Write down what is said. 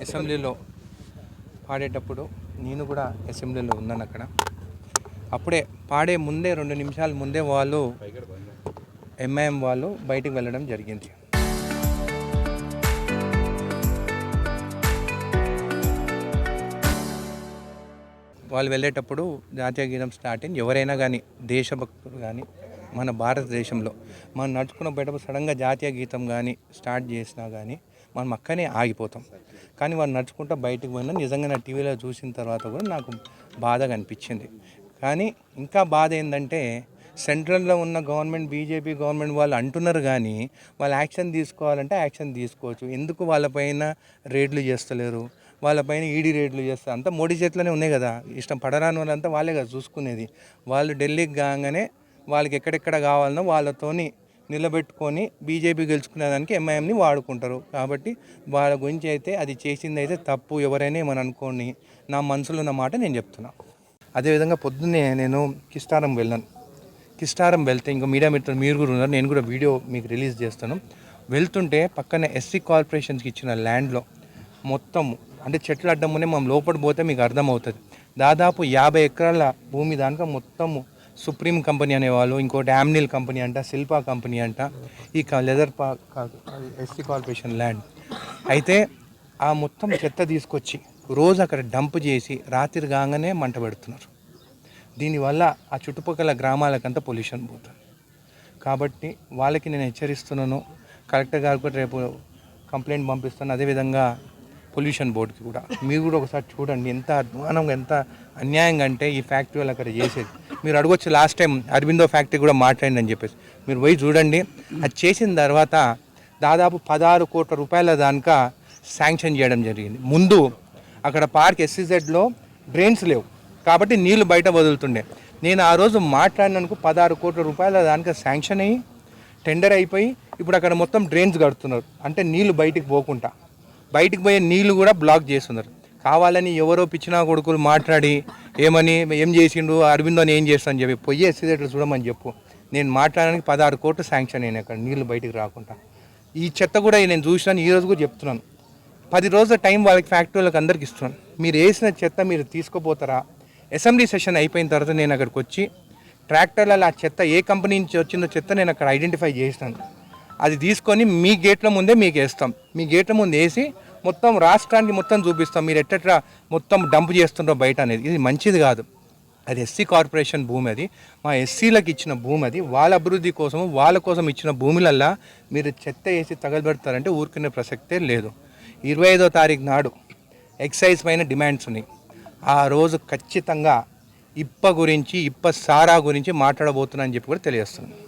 అసెంబ్లీలో పాడేటప్పుడు నేను కూడా అసెంబ్లీలో ఉన్నాను అక్కడ. అప్పుడే పాడే ముందే 2 నిమిషాల ముందే వాళ్ళు ఎంఐఎం వాళ్ళు బయటికి వెళ్ళడం జరిగింది. వాళ్ళు వెళ్ళేటప్పుడు జాతీయ గీతం స్టార్ట్ అయింది. ఎవరైనా కానీ దేశభక్తులు కానీ మన భారతదేశంలో మనం నడుచుకున్న బయట సడన్గా జాతీయ గీతం కానీ స్టార్ట్ చేసినా కానీ మనం అక్కనే ఆగిపోతాం. కానీ వాళ్ళు నడుచుకుంటూ బయటకు పోయినా నిజంగా నా టీవీలో చూసిన తర్వాత కూడా నాకు బాధగా అనిపించింది. కానీ ఇంకా బాధ ఏంటంటే సెంట్రల్లో ఉన్న గవర్నమెంట్ బీజేపీ గవర్నమెంట్ వాళ్ళు అంటున్నారు కానీ వాళ్ళు యాక్షన్ తీసుకోవాలంటే యాక్షన్ తీసుకోవచ్చు. ఎందుకు వాళ్ళపైన రేడ్లు చేస్తలేరు? వాళ్ళపైన ఈడీ రేడ్లు చేస్తారు. అంతా మోడీ చేతిలోనే ఉన్నాయి కదా. ఇష్టం పడరాని వాళ్ళంతా వాళ్ళే కదా చూసుకునేది. వాళ్ళు ఢిల్లీకి కాగానే వాళ్ళకి ఎక్కడెక్కడ కావాలనో వాళ్ళతోని నిలబెట్టుకొని బీజేపీ గెలుచుకునేదానికి ఎంఐఎంని వాడుకుంటారు. కాబట్టి వాళ్ళ గురించి అయితే అది చేసింది అయితే తప్పు. ఎవరైనా ఏమని అనుకోని నా మనసులో ఉన్న మాట నేను చెప్తున్నా. అదేవిధంగా పొద్దున్నే నేను కిస్టారం వెళ్ళాను. కిస్టారం వెళ్తే ఇంకా మీడియా మిత్రులు మీరు కూడా ఉన్నారు, నేను కూడా వీడియో మీకు రిలీజ్ చేస్తాను. వెళ్తుంటే పక్కనే ఎస్సీ కార్పొరేషన్స్కి ఇచ్చిన ల్యాండ్లో మొత్తం అంటే చెట్లు అడ్డమునే మనం లోపల పోతే మీకు అర్థమవుతుంది. దాదాపు 50 ఎకరాల భూమి దానిక మొత్తము సుప్రీం కంపెనీ అనేవాళ్ళు, ఇంకోటి యామ్నిల్ కంపెనీ అంట, శిల్పా కంపెనీ అంట, ఈ లెదర్ ఎస్సీ కార్పొరేషన్ ల్యాండ్. అయితే ఆ మొత్తం చెత్త తీసుకొచ్చి రోజు అక్కడ డంప్ చేసి రాత్రి కాగానే మంట పెడుతున్నారు. దీనివల్ల ఆ చుట్టుపక్కల గ్రామాలకంతా పొల్యూషన్ పోతుంది. కాబట్టి వాళ్ళకి నేను హెచ్చరిస్తున్నాను. కలెక్టర్ గారు కూడా రేపు కంప్లైంట్ పంపిస్తాను. అదేవిధంగా పొల్యూషన్ బోర్డుకి కూడా మీరు కూడా ఒకసారి చూడండి ఎంత అధ్వానంగా ఎంత అన్యాయంగా అంటే ఈ ఫ్యాక్టరీ వాళ్ళు అక్కడ చేసేది. మీరు అడగొచ్చు లాస్ట్ టైం అరబిందో ఫ్యాక్టరీ కూడా మాట్లాడింది అని చెప్పేసి. మీరు పోయి చూడండి. అది చేసిన తర్వాత దాదాపు 16 కోట్ల రూపాయల దానిక శాంక్షన్ చేయడం జరిగింది. ముందు అక్కడ పార్క్ ఎస్సీజెడ్లో డ్రైన్స్ లేవు కాబట్టి నీళ్లు బయట వదులుతుండే. నేను ఆ రోజు మాట్లాడినందుకు 16 కోట్ల రూపాయల దానిక శాంక్షన్ అయ్యి టెండర్ అయిపోయి ఇప్పుడు అక్కడ మొత్తం డ్రైన్స్ కడుతున్నారు. అంటే నీళ్లు బయటికి పోకుండా బయటికి పోయే నీళ్లు కూడా బ్లాక్ చేస్తున్నారు. కావాలని ఎవరో పిచ్చినా కొడుకులు మాట్లాడి ఏం చేసిండు అరవిందోని ఏం చేస్తాను చెప్పి పొయ్యి ఎస్సీజెడ్లు చూడమని చెప్పు. నేను మాట్లాడడానికి 16 కోట్లు శాంక్షన్ అయినాయి అక్కడ నీళ్లు బయటికి రాకుండా. ఈ చెత్త కూడా నేను చూసినాను, ఈరోజు కూడా చెప్తున్నాను. 10 రోజుల టైం వాళ్ళకి ఫ్యాక్టరీ వాళ్ళకి అందరికి ఇస్తున్నాను. మీరు వేసిన చెత్త మీరు తీసుకుపోతారా? అసెంబ్లీ సెషన్ అయిపోయిన తర్వాత నేను అక్కడికి వచ్చి ట్రాక్టర్లలో ఆ చెత్త ఏ కంపెనీ నుంచి వచ్చిందో చెత్త నేను అక్కడ ఐడెంటిఫై చేసినాను. అది తీసుకొని మీ గేట్ల ముందే మీకు వేస్తాం. మీ గేట్ల ముందు వేసి మొత్తం రాష్ట్రానికి మొత్తం చూపిస్తాం మీరు ఎట్లా మొత్తం డంప్ చేస్తుండ్రో బయట అనేది. ఇది మంచిది కాదు. అది ఎస్సీ కార్పొరేషన్ భూమి, అది మా ఎస్సీలకు ఇచ్చిన భూమి, అది వాళ్ళ అభివృద్ధి కోసం వాళ్ళ కోసం ఇచ్చిన భూములల్లా మీరు చెత్త వేసి తగలబెడతారంటే ఊరుకునే ప్రసక్తే లేదు. 25వ తారీఖు నాడు ఎక్సైజ్ పైన డిమాండ్స్ ఉన్నాయి. ఆ రోజు ఖచ్చితంగా ఇప్ప గురించి ఇప్ప సారా గురించి మాట్లాడబోతున్నా అని చెప్పి కూడా తెలియజేస్తున్నాను.